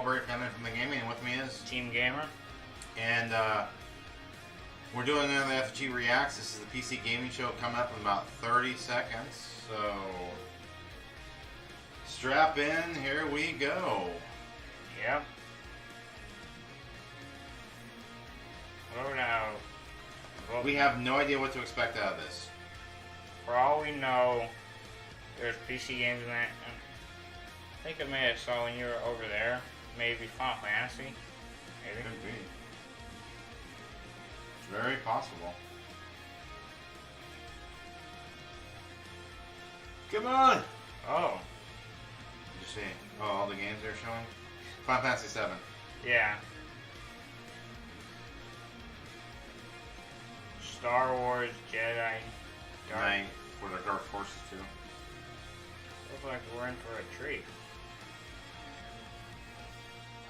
Albert coming from the gaming, and with me is Team Gamer. And we're doing another FFG Reacts. This is the PC Gaming Show coming up in about 30 seconds. So strap in, here we go. Yep. Oh no. Well, We have no idea what to expect out of this. for all we know, there's PC games in that. I think I may have saw when you were over there. Maybe Final Fantasy. Maybe. Could be. It's very possible. Come on! Oh. Did you see? Oh, all the games they're showing? Final Fantasy 7. Yeah. Star Wars Jedi. Knight for the Dark Forces too. Looks like we're in for a treat.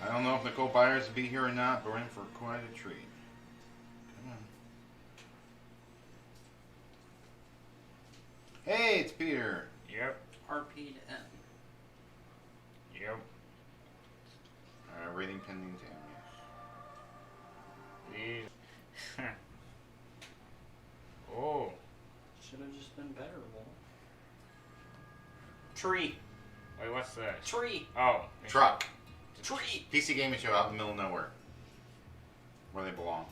I don't know if Nicole Byers will be here or not, but we're in for quite a treat. Come on. Hey, it's Peter. Yep. RP to M. Yep. Rating pending to These. Oh. Should have just been better, Wolf. Tree. Wait, what's this? Tree! Oh. Truck. Tree! PC Gaming Show out in the middle of nowhere. Where they belong.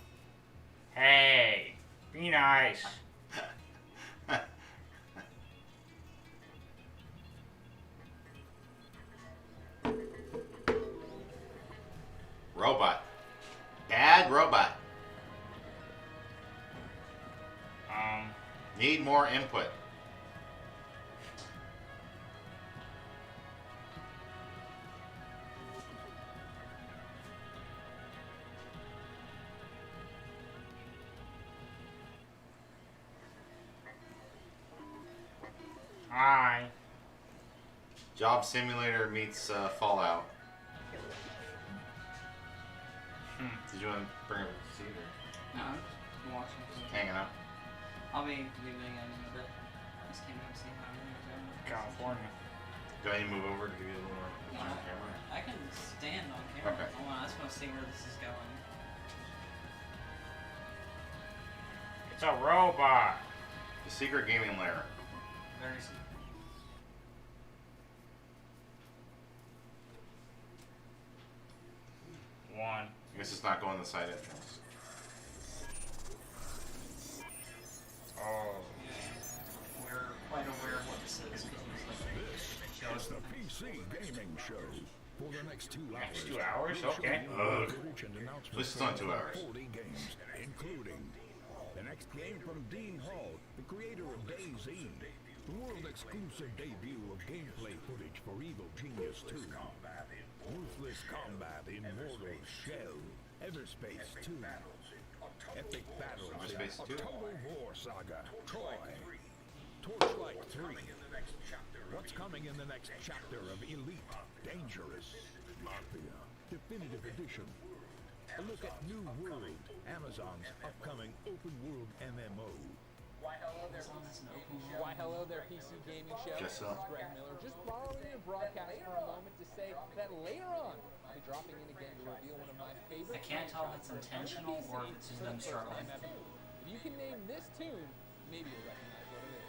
Hey. Be nice. Robot. Bad robot. Need more input. Hi. Job Simulator meets Fallout. Did you want to bring up a seat or No, I'm just watching. hanging out? I'll be leaving in a bit. I just came to see how everything's going. California. Do I need to move over to give you a little more No, on camera? I can stand on camera. Okay. Hold on, I just want to see where this is going. It's a robot. The secret gaming lair. Very soon. One. I guess it's not going the side entrance. Oh. We're quite aware of what this is because he's like It's the PC Gaming Show. For the next 2 hours. Next 2 hours? we'll show Okay. you footage and announcements This is on 2 from hours. 40 games, including the next game from Dean Hall, the creator of DayZ, the world-exclusive debut of gameplay footage for Evil Genius 2, Ruthless Combat in Mortal Shell, Everspace 2, Epic Battles Everspace in 2? A Total War Saga, Troy, Torchlight 3, what's coming in the next chapter of Elite, Dangerous, Mafia, Definitive Edition, a look at New World, Amazon's upcoming open-world MMO. Amazon has an open world. Why, hello there, PC Gaming Show. Guess so. This is Greg Miller, just borrowing your broadcast for a moment to say that later on, I'll be dropping in again to reveal one of my favorite. I can't tell if it's franchises intentional on or PC if it's just for the them first struggling. time ever. If you can name this tune, maybe you'll recognize what it is.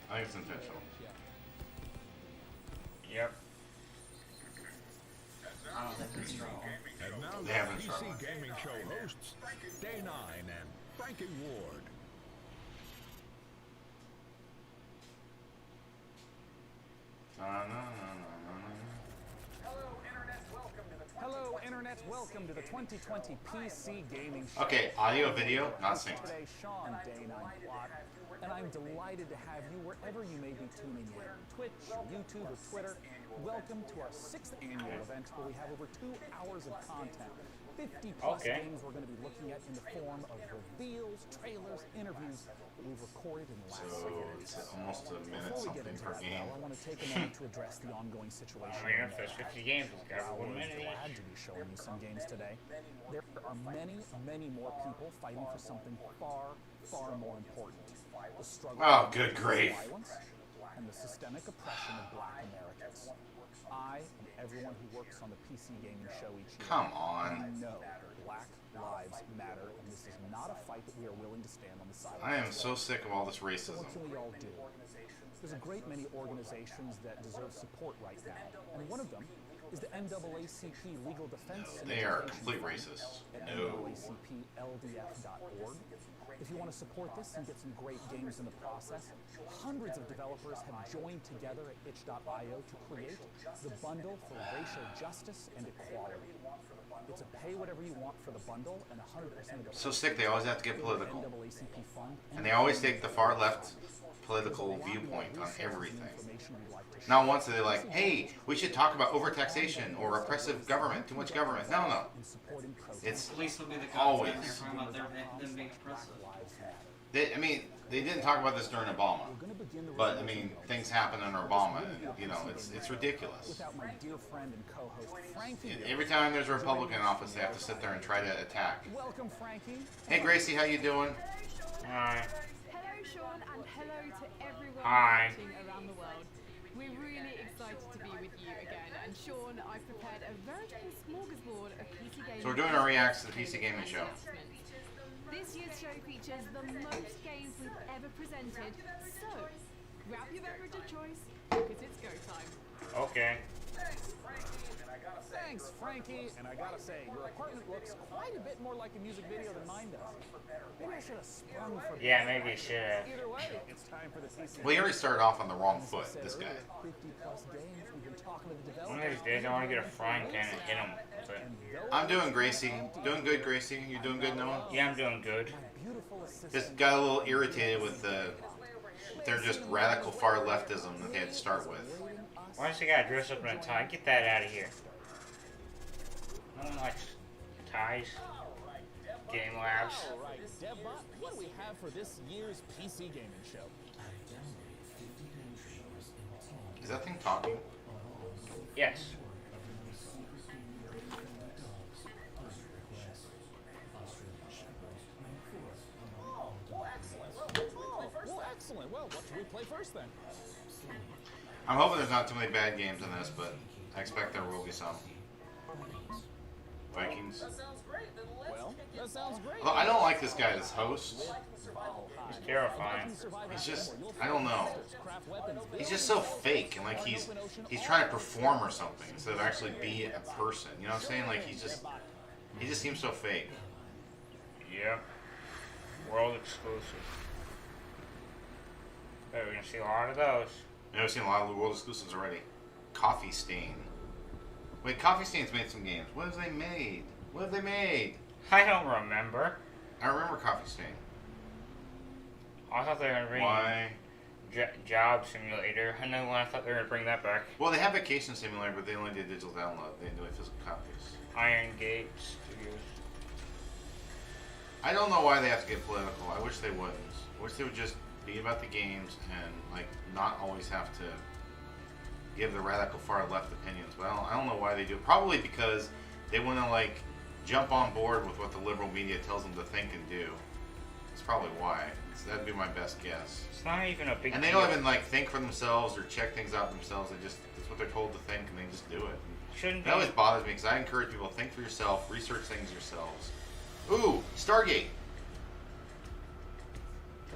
I think it's intentional. Yep. I don't think it's wrong. And now They the haven't PC tried. Gaming Show hosts, Day 9 and Frankie Ward. Hello, Internet. Welcome to the 2020 PC Gaming Show. Okay, audio, video, not synced. Today, Sean, Day 9 Plot, and I'm delighted to have you wherever you may be tuning in. Twitch, YouTube, or Twitter. Welcome to our 6th annual event where we have over 2 hours of content. 50 plus Okay. games we're going to be looking at in the form of reveals, trailers, interviews that we've recorded in the last So 6 months. it's almost a minute Before we get something into per that, game. though, I want to take a moment to address the ongoing situation. I mean, in if there's Nevada. 50 games, it's got While 1 we're minute glad each. to be showing you some games today, there are many, many more people fighting for something far, far more important. The struggle Oh, against good grief. violence and the systemic oppression of Black Americans. I everyone who works on the PC gaming show each year. Come on. We know Black Lives Matter, and this is not a fight that we are willing to stand on the sidelines. I am so sick of all this So racism. what can we all do? There's a great many organizations that deserve support right now, and one of them is the NAACP Legal Defense. They are Certification complete Fund racists. at No. NAACPLDF.org. If you want to support this and get some great games in the process, hundreds of developers have joined together at itch.io to create the bundle for racial justice and equality. It's a pay whatever you want for the bundle, and 100% of the So sick, they always have to get political. NAACP fund, And they always take the far left political viewpoint on everything. information we'd like to Not once are they like, hey, we should talk about overtaxation or oppressive government, too much government. No, no. in supporting protests. It's Police will be the cops always. and they're talking about them being oppressive. They didn't talk about this during Obama. But I mean, things happen under Obama, and, you know, it's ridiculous. Without my dear friend and co-host Frankie. Every time there's a Republican in office, they have to sit there and try to attack. Welcome, Frankie. Hey Gracie, how you doing? Alright. Hello, Sean, and hello to everyone Hi. watching around the world. We're really excited to be with you again. And Sean, I've prepared a veritable smorgasbord of PC gaming. So we're doing our reacts to the PC gaming show. This year's show features the most games we've ever presented. So, grab your beverage of choice, because it's go time. Okay. Thanks, Frankie. And I gotta say, your apartment looks quite a bit more like a music video than mine does. Maybe I should have sprung for this. Yeah, maybe you should have. Either way, it's time for the PC. Well, he already started off on the wrong foot, As I said this guy. earlier, 50+ games. We've been talking to the One of developers. these days I want to get a frying pan and hit him with it. And those I'm doing Gracie. Doing good, Gracie. You doing good, Noah? Yeah, I'm doing good. beautiful assistants. Just got a little irritated with their just radical far leftism that they had to start with. Why does the guy dress up in a tie? Get that out of here. No one likes ties. Game labs. All right, DevBot, what do we have for this year's PC gaming show? Is that thing talking? Yes. Well, excellent. Well, what should we play first then? I'm hoping there's not too many bad games in this, but I expect there will be some. Vikings. Well, that sounds great. Although I don't like this guy as host. He's terrifying. He's just, I don't know. He's just so fake, and like he's trying to perform or something instead of actually be a person. You know what I'm saying? Like he just seems so fake. Yep. World exclusive. Bet we're gonna see a lot of those. I've seen a lot of the world exclusives already. Coffee Stain. Wait, Coffee Stain's made some games. What have they made? What have they made? I don't remember. I remember Coffee Stain. I thought they were gonna bring Why? Job Simulator. I know when I thought they were gonna bring that back. Well, they have Vacation Simulator, but they only did digital download. They didn't do any physical copies. Iron Gate Studios. I don't know why they have to get political. I wish they wouldn't. I wish they would just be about the games and like not always have to give the radical far left opinions. But I don't know why they do it. Probably because they want to like jump on board with what the liberal media tells them to think and do. That's probably why. That'd be my best guess. It's not even a big And they deal. don't even like think for themselves or check things out themselves. They just that's what they're told to think, and they just do it. Shouldn't That always be. bothers me because I encourage people to think for yourself, research things yourselves. Ooh, Stargate.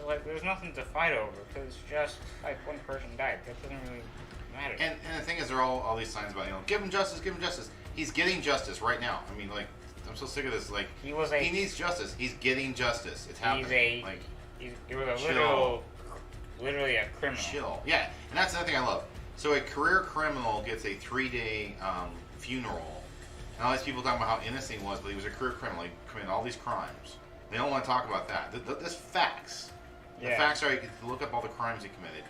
Like, there's nothing to fight over because it's just like one person died. That doesn't really matter. And the thing is, there are all these signs about, give him justice, give him justice. He's getting justice right now. I mean, like, I'm so sick of this. Like, he needs justice. He's getting justice. It's happening. He was a chill. literally a criminal. Chill. Yeah, and that's another thing I love. So a career criminal gets a 3-day funeral. And all these people talking about how innocent he was, but he was a career criminal. He committed all these crimes. They don't want to talk about that. That's facts. The Yeah. facts are you can look up all the crimes he committed.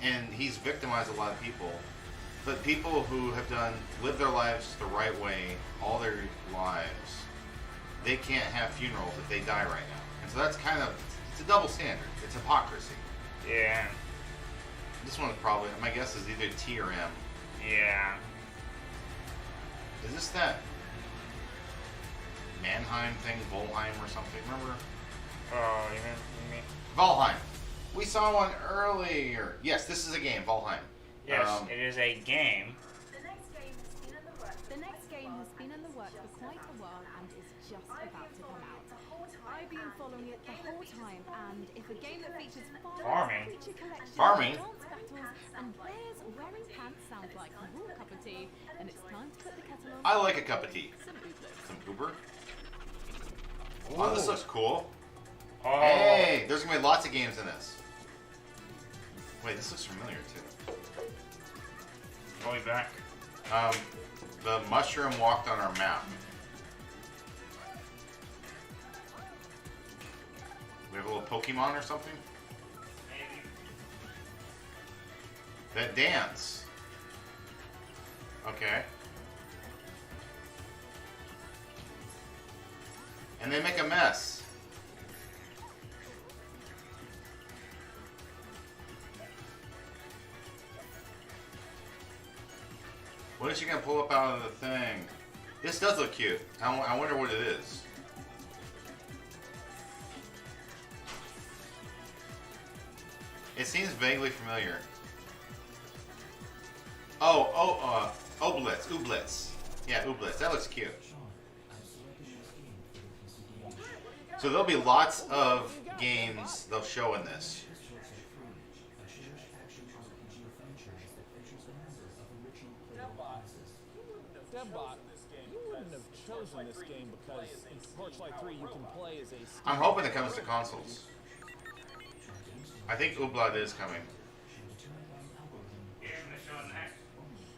And he's victimized a lot of people. But people who have lived their lives the right way all their lives, they can't have funerals if they die right now. And so that's it's a double standard. It's hypocrisy. Yeah. This one's probably, my guess is either T or M. Yeah. Is this that Mannheim thing, Volheim or something? Remember? Oh, you mean? Valheim. We saw one earlier. Yes, this is a game, Valheim. Yes, it is a game. The next game worked for quite a while and is just about to come out. I've been following it the whole time, and if a game that features Farming. creature collection, Farming? dance battles, and bears wearing pants sounds like your cup of tea, then it's time to put the kettle on. I like a cup of tea. Some ooblets. Some Uber. Oh, this looks cool. Oh. Hey, there's gonna be lots of games in this. Wait, this looks familiar too. Going back. The mushroom walked on our map. We have a little Pokemon or something? Maybe. That dance. Okay. And they make a mess. What is she gonna pull up out of the thing? This does look cute. I wonder what it is. It seems vaguely familiar. Oblitz. Ooblets. Yeah, Ooblets. That looks cute. So there'll be lots of games they'll show in this. Debbot, you wouldn't have chosen this game because in Torchlight 3 you can play as a... I'm hoping it comes to consoles. I think Ooblad is coming. Yeah, I'm gonna show it next.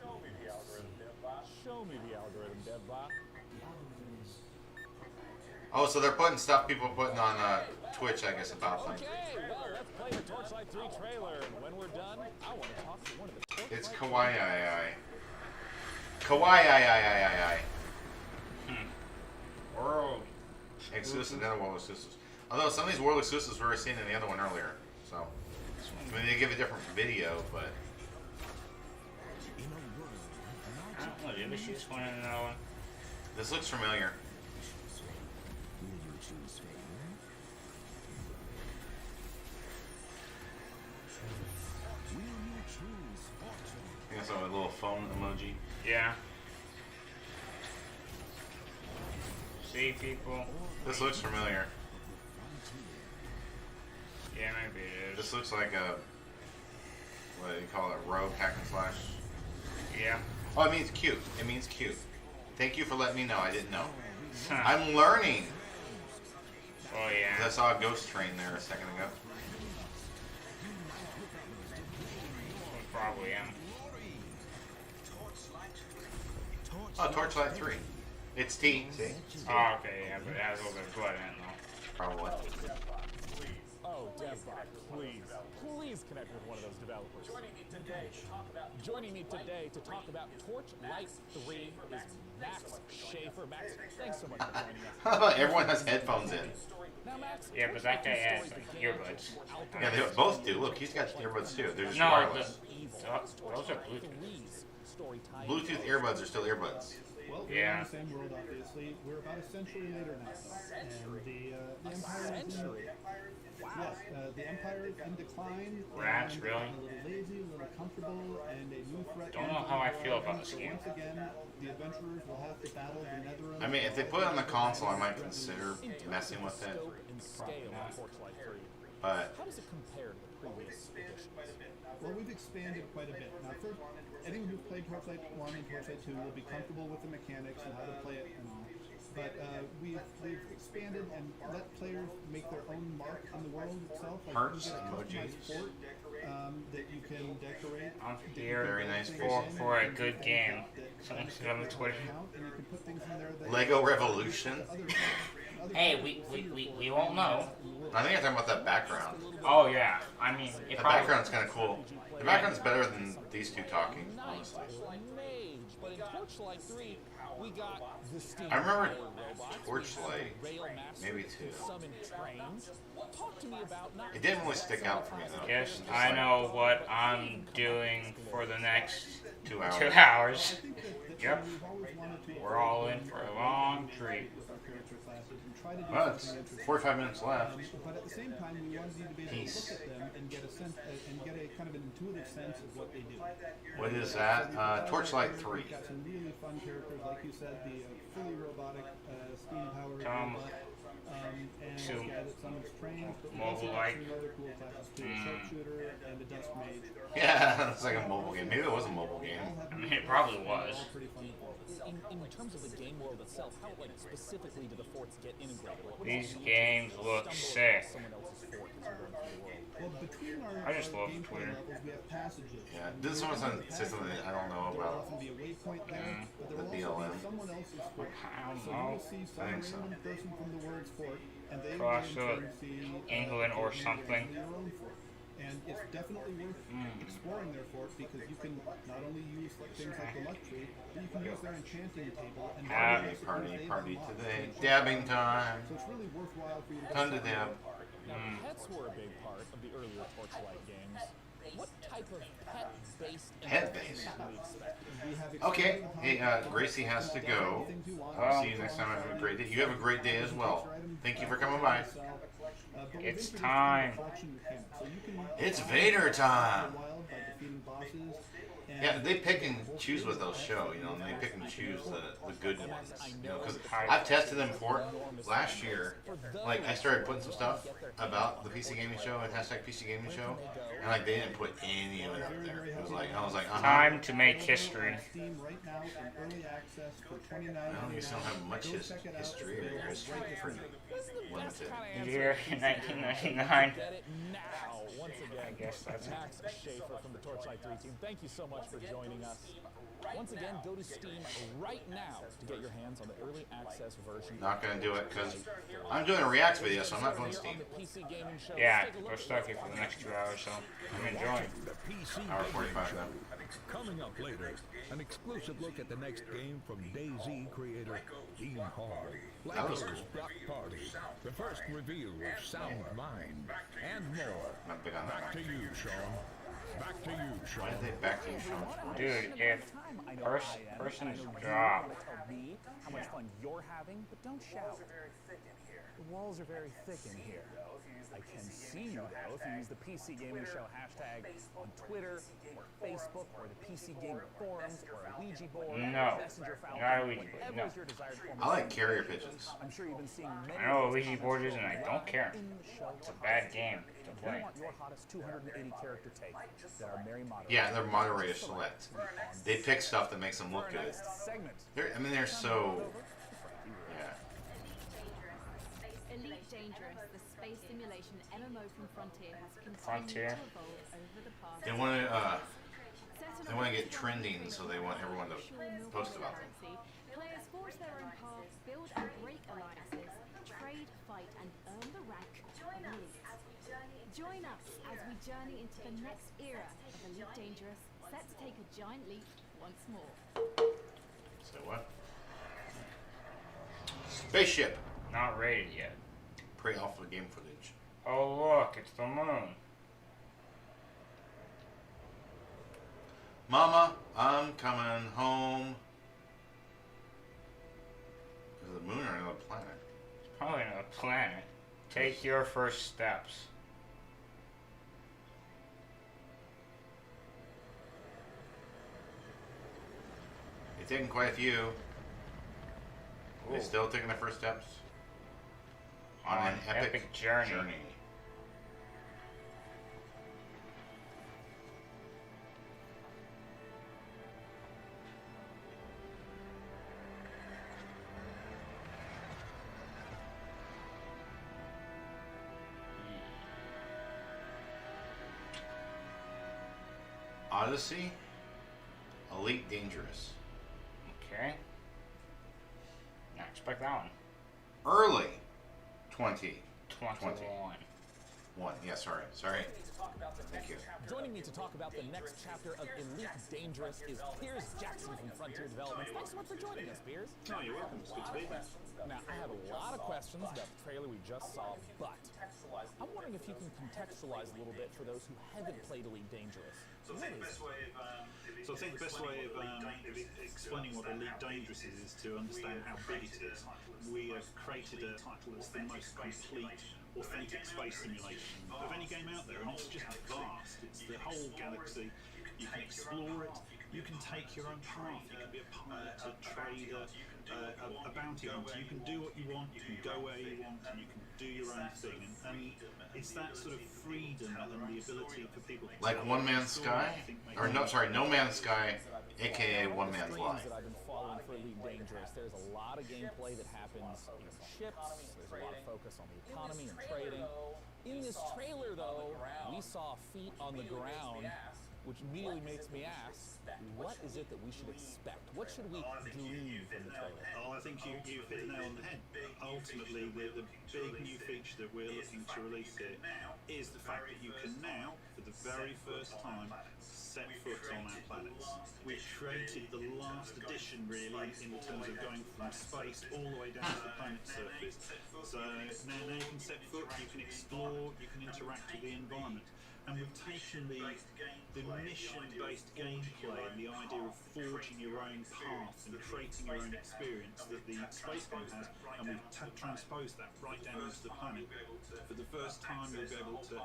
Show me the algorithm, Debbot. Show me the algorithm, Debbot. Oh, so they're putting stuff people putting on Twitch, I guess, about them. Okay, well, let's play the Torchlight 3 trailer, and when we're done, I want to talk to one of the Torchlight... It's Kawaii. Kawaii. World. Exclusive, another world exclusives. Although some of these world exclusives we were seeing in the other one earlier. So, I mean, they give a different video, but... I don't know, did we see this one in another one? This looks familiar. I think I saw a little phone emoji. Yeah. See, people? This looks familiar. Yeah, maybe it is. This looks like a... what do you call it? Rogue hack and slash? Yeah. Oh, it means cute. It means cute. Thank you for letting me know. I didn't know. Huh. I'm learning. Oh, yeah. I saw a ghost train there a second ago. Probably am. Oh, Torchlight 3. It's T. See? Oh, okay, yeah, but it has a little bit of blood in it, though. Probably. Oh, Debbot, please connect with one of those developers. Joining me today to talk about Torchlight 3 is Max Schaefer. Max, thanks so much for joining us. Everyone has headphones in. Now, Max, Yeah, but that guy has, like, earbuds. Yeah, they both do. Look, he's got earbuds too. They're just No, wireless. those are Bluetooth. Bluetooth earbuds are still earbuds. Well, we're Yeah. in the same world, obviously. We're about a century later now, and the empire is in, yes, the empire is in decline. Rats, and really? A little lazy, a little comfortable, and a new threat. Don't know comes how on I the feel about horizon. this So game. once again, the adventurers will have to battle the Netherrealm. I mean, if they put it on the console, I might consider messing with it. And scale on Torchlight 3. But How does it compare to the previous editions? Well, we've expanded quite a bit. Now, first, anyone who played Torchlight 1 and Torchlight 2 will be comfortable with the mechanics and how to play it and all. But we've expanded and let players make their own mark in the world itself. Like Hearts, you can get a emojis. customized fort that you can decorate. I'm that you here can Very build nice things face. in For a and good things game. that Someone benefit said on your Twitter. account, and you can put things in there that Lego Revolution. other Hey, players we won't know. I think I'm talking about that background. Oh, yeah. I mean, it The probably... background's kind of cool. The background's better than these two talking, honestly. Mage, but in Torchlight 3, we got the steam I remember robots, Torchlight, rail masters, maybe two. summon trains. Talk to me about not It didn't really stick out for me though. Yes, Just I like know what I'm doing for the next 2 hours. 2 hours. that Yep. we've always wanted to We're all in for a long treat. with our character classes and try to do Well, it's something interesting. 45 minutes left. But at the same time, we wanted you to be able to Peace. look at them and get a sense and get a kind of an intuitive sense of what they do. What is that? Torchlight 3. We've got some really fun characters, like you said, the fully robotic steam-powered robot, and Two this guy that summons trains, but we mobile also got light. some other cool classes too, a sharpshooter and a dust mage. Yeah, it's like a mobile game. Maybe it was a mobile game. I mean, it probably was. All pretty fun to play. In terms of the game world itself, how like specifically do the forts get integrated? What These all games you look stumble sick. across someone else's fort as you're going through the world? Well, between our, I just love gameplay Twitter. levels, we have passages. Yeah, didn't someone say something that I don't know There will about? often be a waypoint there, but there The will also BLM. be someone else's fort. I don't So you know. will see some I think so. random person from the word's fort, and they Cross will in turn see England or England something. your own fort. And it's definitely worth exploring their fort because you can not only use like things like the luck tree, but you can use their enchanting table and Happy Party today. Dabbing time. So it's really worthwhile for you to Time to dab. Now, pets were a big part of the earlier Torchlight games. What type of pet-based Pet-based. can we expect? We have Okay, expanded hey, upon Gracie has to go. things you want. Well, See you next time. Have a great day. You have a great day as well. Thank you for coming by. But we've It's introduced time. collection mechanics, so you can It's Vader time. wild by defeating bosses. And Yeah, they pick and choose what they'll show, you know, and they pick and choose the good ones, you know, because I've tested them before. Last year, like, I started putting some stuff about the PC Gaming Show and hashtag PC Gaming Show, and, like, they didn't put any of it up there. It was like, I was like, Time to make history. Steam right now in early access for $29. Well, you still have much history, or your history is pretty limited. Did you hear in 1999? Get it now. Once again, I guess that's Max Schaefer from the Torchlight 3 team. Thank you so much for joining us. Once again, go to Steam right now to get your hands on the early access version. Not gonna do it because I'm doing a Reacts video, so I'm not going to Steam. On the PC Gaming Show. Yeah, Let's take a look we're at stuck the here for the next 2 latest hours, so I'm enjoying. The PC Hour Gaming 45 Show. now. Coming up later, an exclusive look at the next game from DayZ creator Dean Hall. That was Blackro's Block Party, the first reveal of Sound Mind, and more. Not big on that Back to one. you, Sean. Back to you, Why Sean. did they back to you, Sean? Dude, if I know person's I am. I know you job. want to tell me how much fun you're having, but don't shout. The walls are very thick in here. I can see you though if you use the PC Gaming Show hashtag on Twitter or Facebook or the PC Gamer forums or a Ouija board, No. Messenger Fountain, Not a Ouija board, whatever no. is your desired form I of like communication. carrier pigeons. I'm sure you've been seeing many I know of what those Ouija comments board is, and I don't care. in the show. It's a bad game to We play. want your hottest 280 character take that our Mary moderators Yeah, they're moderators select. They pick stuff that makes them look good. next segment. I mean, they're so. Yeah. Elite Dangerous, the space simulation MMO from Frontier, has continued Frontier. to evolve over the past. They want to. Set on They a want to get virtual trending, so they want everyone to virtual post about them. galaxy, players forge their own paths, build and break alliances, trade, fight, and earn the rank of elite. Join us as we journey into the next era of Elite Dangerous, set to take a giant leap once more. So what? Spaceship. Not rated yet. Pre-alpha game footage. Oh look, it's the moon. Mama, I'm coming home. Is it the moon or another planet? It's probably another planet. Take your first steps. They've taken quite a few. They Ooh. still taking their first steps on an epic journey. Odyssey, Elite Dangerous. Okay. Now expect that one. Early 2021. 21. 1. Yeah, sorry. Thank you. Joining me to talk about the next chapter of Elite Dangerous is Piers Jackson from Frontier Developments. Thanks so much for joining us, Piers. No, you're welcome. It's good to be here. Now, I have a lot of questions about the trailer we just saw, but I'm wondering if you can contextualize a little bit for those who haven't played Elite Dangerous. So I think the best way of explaining what Elite Dangerous is to understand how big it is. We have created a title that's the most complete, authentic space simulation of any game out there, and it's just vast. It's the whole galaxy. You can explore it. You can take your own path. You can be a pilot, a trader, a bounty hunter. You can do what you want. You can go where you want, and you can do your own thing. And it's that sort of freedom and the ability for people to Like One Man's Sky? Or no, sorry, No Man's Sky, aka One Man's Life. That I've been following for Elite Dangerous. There's a lot of gameplay that happens in ships. There's a lot of focus on the economy and trading. In this trailer, though, we saw feet on the ground, which immediately makes me ask, what is it that we should expect? What should we glean from the trailer? Oh, I think you've hit the nail on the head. Ultimately, the big new feature that we're looking to release here is the fact that you can now, for the very first time, set foot on our planets. We've created the last edition, really, in terms of going from space all the way down to the planet's surface. So now you can set foot, you can explore, you can interact with the environment. And we've taken the mission-based gameplay and the idea of forging your own path and creating your own experience that the space game has, and we've transposed that right down into the planet. For the first time, you'll be able to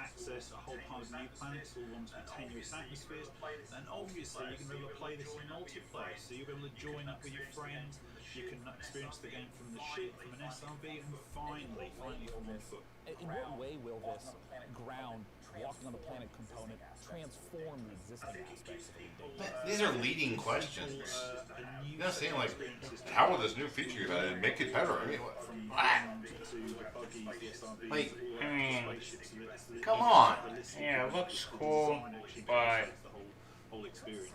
access a whole pile of new planets, all ones with tenuous atmospheres, and obviously you're going to be able to play this in multiplayer, so you'll be able to join up with your friends. You can experience the game from the ship, from an SRV, and finally from on foot. In what way will this ground, walking on the planet component, transform the existing aspects of Elite Dangerous? These are leading questions. You're not saying, like, how will this new feature make it better? I mean, what? Like, come on. Yeah, it looks cool, but whole experience.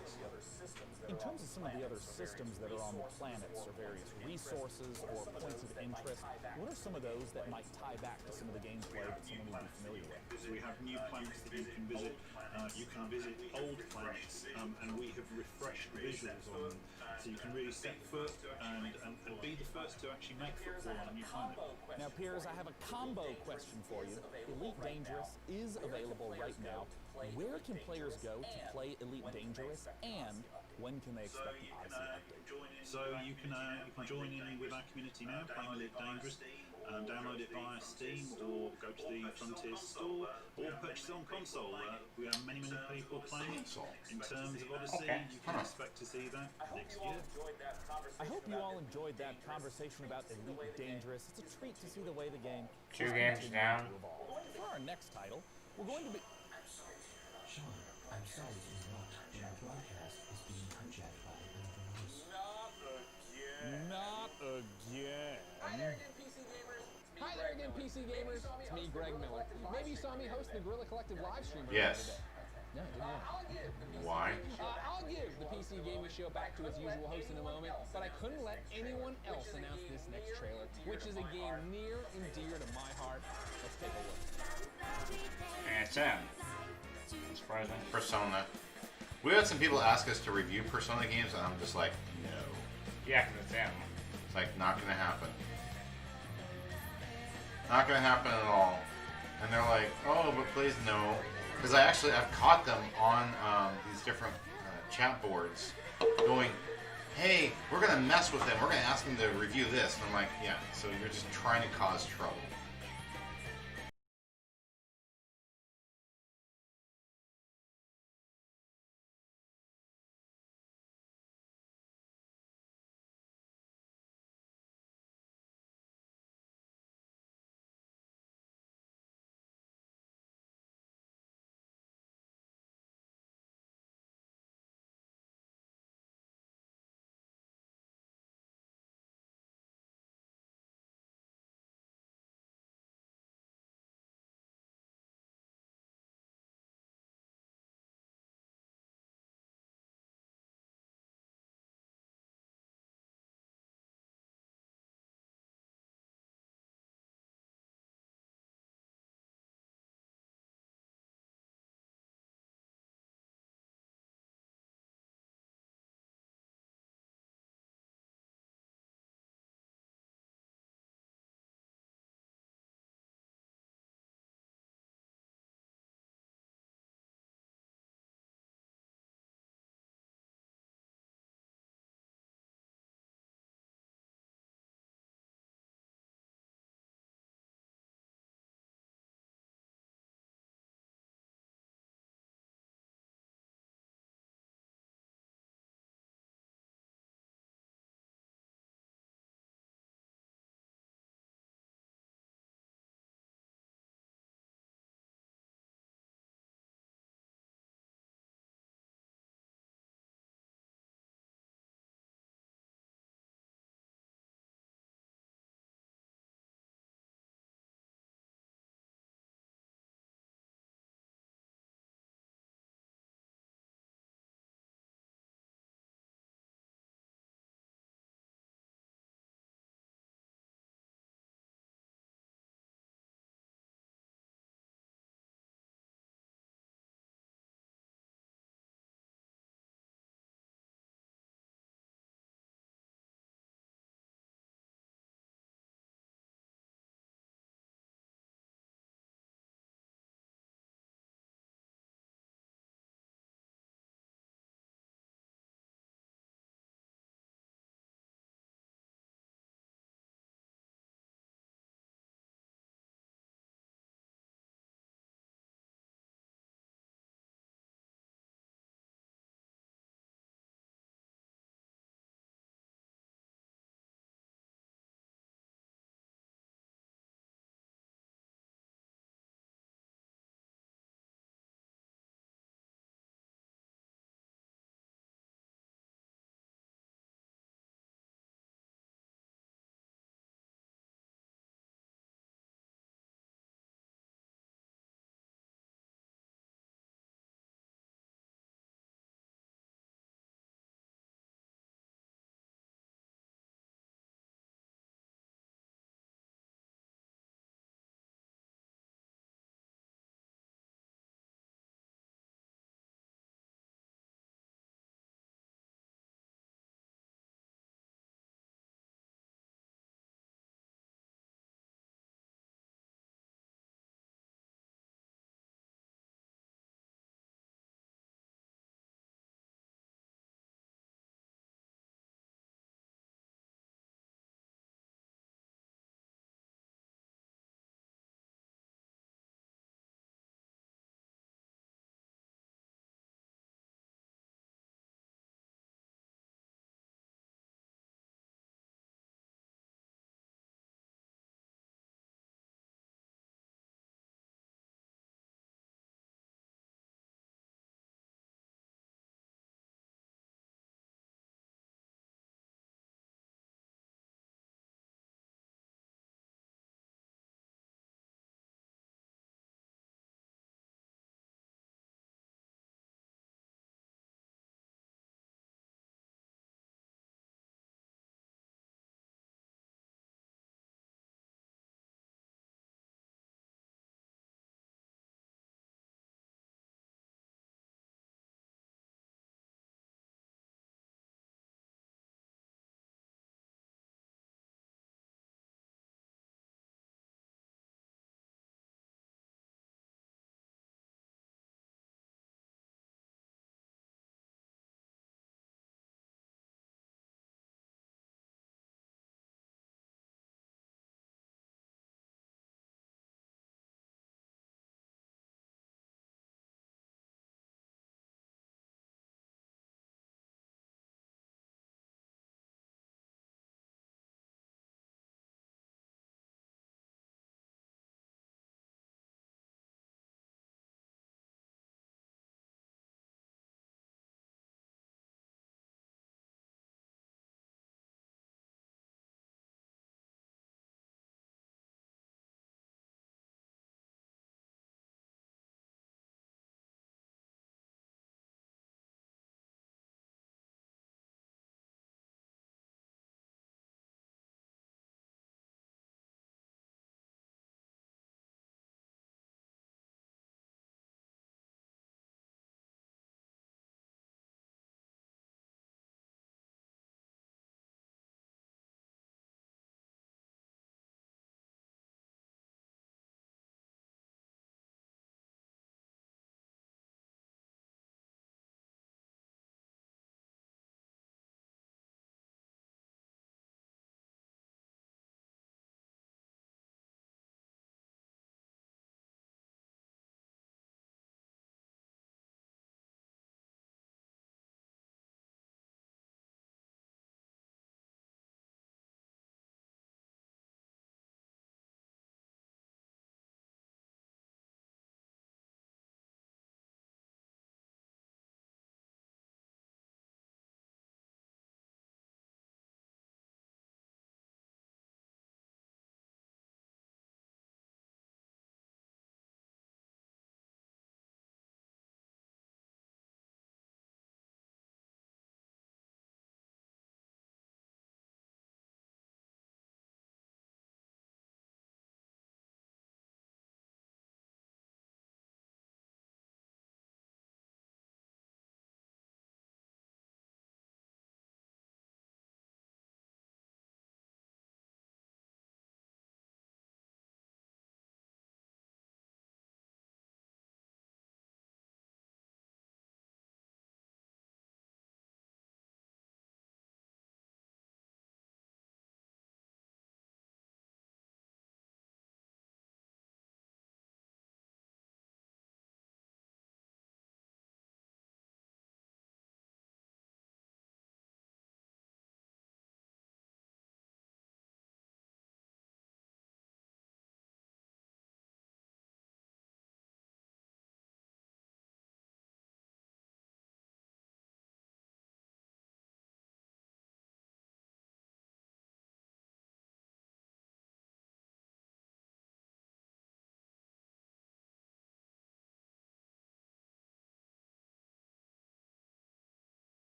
In terms of some of the other systems that are on the planets, or various resources or points of interest, what are some of those that might tie back to some of the gameplay that someone would be familiar with? So we have new planets that you can visit. You can visit old planets, and we have refreshed the visuals on them. So you can really set foot and be the first to actually make football on a new planet. Now, Piers, I have a combo question for you. Elite Dangerous is available right now. Where can players go to play Elite Dangerous, and when can they expect the Odyssey update? So you can join in with our community now, playing Elite Dangerous. Download it via Steam, or go to the Frontier store, or purchase it on console. We have many people playing it. In terms of Odyssey, you can expect to see that next year. I hope you all enjoyed that conversation about Elite Dangerous. It's a treat to see the way the game Two is games continuing down. to evolve. For our next title, we're going to be... Sean, I'm sorry to interrupt, but our broadcast is being hijacked by another host. Not again. Hi there again, PC gamers. It's me, Greg Miller. Maybe you saw me host the Guerrilla Collective live stream earlier Yes. today. No, didn't you? Why? I'll give the PC Gaming Show back to its usual host in a moment, but I couldn't let anyone else announce this next trailer, which is a game near and dear to my heart. Let's take a look. and it's in. It's frozen. Persona. We had some people ask us to review Persona games, and I'm just like, no. Yeah, 'cause it's in. It's like, not gonna happen. Not gonna happen at all. And they're like, oh, but please no. Because I've caught them on these different chat boards going, hey, we're gonna mess with them. We're gonna ask them to review this. And I'm like, yeah, so you're just trying to cause trouble.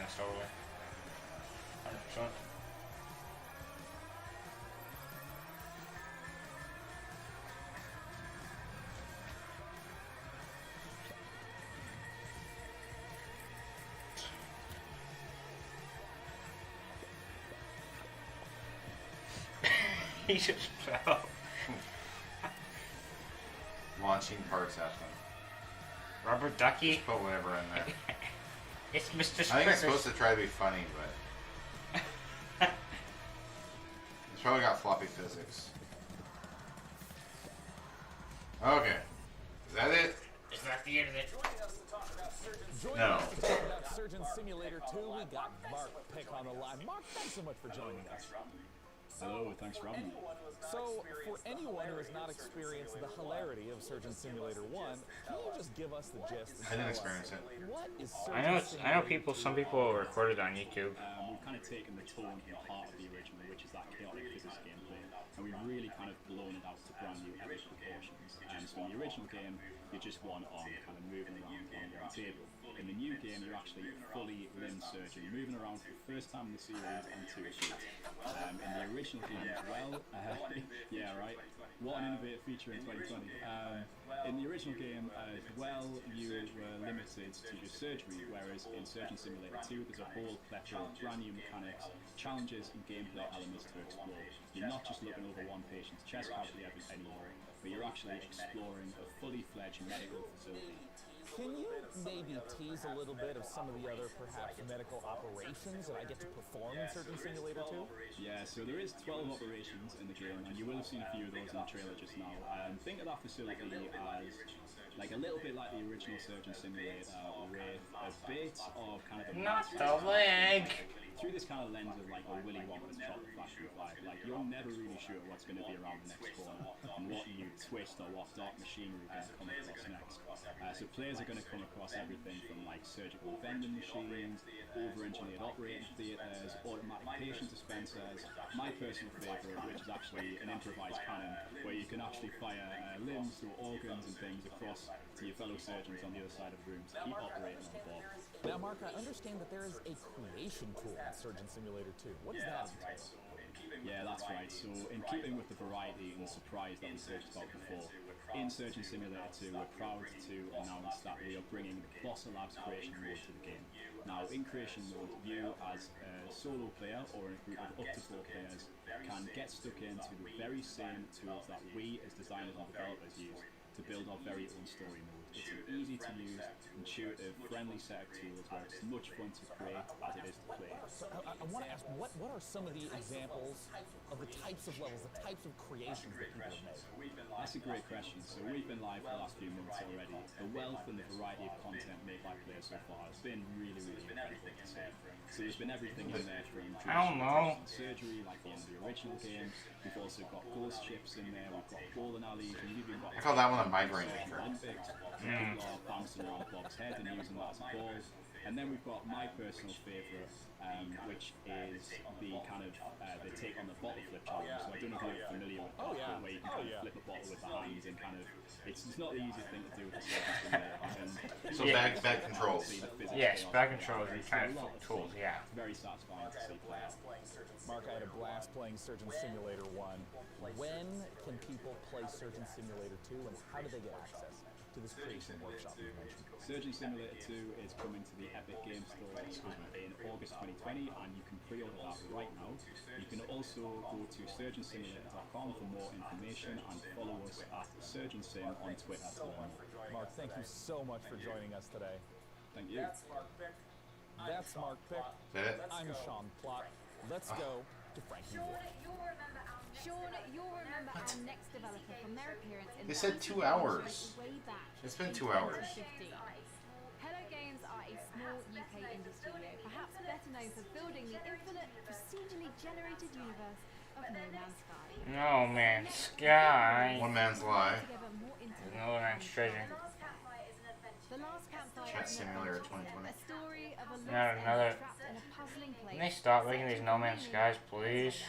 this over with. 100%. He just fell. Launching parts at them. Rubber ducky. Put whatever in there. It's Mr. I think it's supposed to try to be funny, but it's probably got floppy physics. Okay, is that it? Is that the end of it? No. About Surgeon Simulator 2, we got Mark Pick on the line. Mark, thanks so much for joining us. Hello, thanks for having me. So, for anyone who has not experienced the hilarity of Surgeon Simulator 1, can you just give us the gist? I didn't experience it. What is I know people. Some people record it on YouTube. We've kind of taken the tone from the heart of the original, which is that chaotic physics gameplay, and we've really kind of blown it out to brand new epic proportions. So in the original game, you just one arm kind of moving around on one table. In the new game, you're actually a fully limb surgeon, moving around for the first time in the series on 2 feet. In the original game as well, yeah, right. What an innovative feature in 2020. In the original game as well, you were limited to just surgery, whereas in Surgeon Simulator 2, there's a whole plethora of brand new mechanics, challenges, and gameplay elements to explore. You're not just looking over one patient's chest cavity anymore, but you're actually exploring a fully fledged medical facility. Can you maybe tease a little bit of some of the other, perhaps, medical operations that I get to perform in Surgeon Simulator 2? Yeah, so there is 12 operations in the game, and you will have seen a few of those in the trailer just now. Think of that facility as like a little bit like the original Surgeon Simulator, with a bit of kind of a not the leg. Through this kind of lens of like a Willy Wonka's chocolate factory vibe, like you're never really sure what's going to be around the next corner and what new twist or what dark machinery is going to come across next. So players are going to come across everything from like surgical vending machines, over-engineered operating theatres, automatic patient dispensers. My personal favourite, which is actually an improvised cannon, where you can actually fire limbs or organs and things across to your fellow surgeons on the other side of the room to keep operating on board. Now, Mark, I understand that there is a creation tool in Surgeon Simulator 2. What does that entail? Yeah, that's right. So, in keeping with the variety and the surprise that we talked about before, in Surgeon Simulator 2, we're proud to announce that we are bringing the Colossal Labs creation mode to the game. Now, in creation mode, you as a solo player or a group of up to 4 players can get stuck into the very same tools that we as designers and developers use to build our very own story mode. It's an easy to use, intuitive, friendly set of tools where it's as much fun to create as it is to play. So I want to ask, what are some of the examples of the types of levels, the types of creations that people have made? That's a great question. So we've been live for the last few months already. The wealth and the variety of content made by players so far has been really, really incredible to see. So there's been everything in there from surgery, like in the original game. We've also got ghost ships in there. We've got bowling alleys. And we've even got I call that one a migraine maker. Olympics. People are bouncing around Bob's head and using that as a ball. And then we've got my personal favourite, which is the kind of the take on the bottle flip challenge. So I don't know if you're familiar with that, where you can kind of flip a bottle with the hands and kind of it's not the easiest thing to do with the So bad controls. Yes, bad controls and kind of tools. Yeah. Very satisfying to see play out. Mark, I had a blast playing Surgeon Simulator 1. When can people play Surgeon Simulator 2, and how do they get access to this creation workshop you mentioned? Surgeon Simulator 2 is coming to the Epic Games Store in August 2020, and you can pre-order that right now. You can also go to surgeonsimulator.com for more information and follow us at SurgeonSim on Twitter to learn more. Mark, thank you so much for joining us today. Thank you. That's Mark Pick. I'm Sean Plott. Let's go to Frankie Wood. Sean, you'll remember our next developer from their appearance in They said 2 hours. way back It's been 2 hours. 2015. Hello Games are a small UK indie studio, perhaps better known for building the infinite, procedurally generated universe of No Man's Sky. No Man's Sky. One Man's Lie. No Man's Treasure. The Last Campfire Chat Simulator 2020. a story of a Not another. trapped in a puzzling place. Can they stop making these No Man's Skies, please?